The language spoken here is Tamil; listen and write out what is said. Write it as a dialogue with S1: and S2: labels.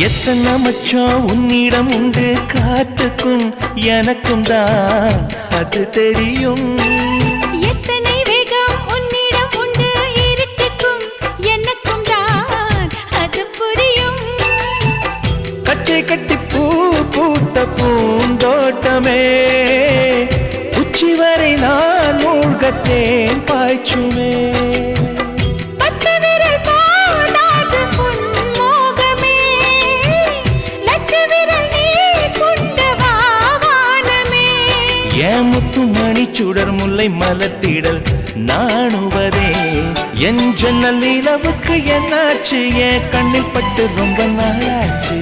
S1: எத்தனை மச்சம் உன்னிடம் உண்டு காத்துக்கும் எனக்கும் தான் அது தெரியும்.
S2: எத்தனை வேகம் உன்னிடம் உண்டு இருட்டுக்கும் எனக்கும் தான் அது புரியும்.
S1: கச்சை கட்டி பூ பூத்த பூந்தோட்டமே உச்சி வரை நான் மூழ்கத்தேன் பாய்ச்சுமே. முத்துமணி சுடர் முல்லை மலத்திடல் நாணுவதே என் ஜன்னல் நிலவுக்கு என்னாச்சு என் கண்ணில் பட்டு ரொம்ப நாளாச்சு.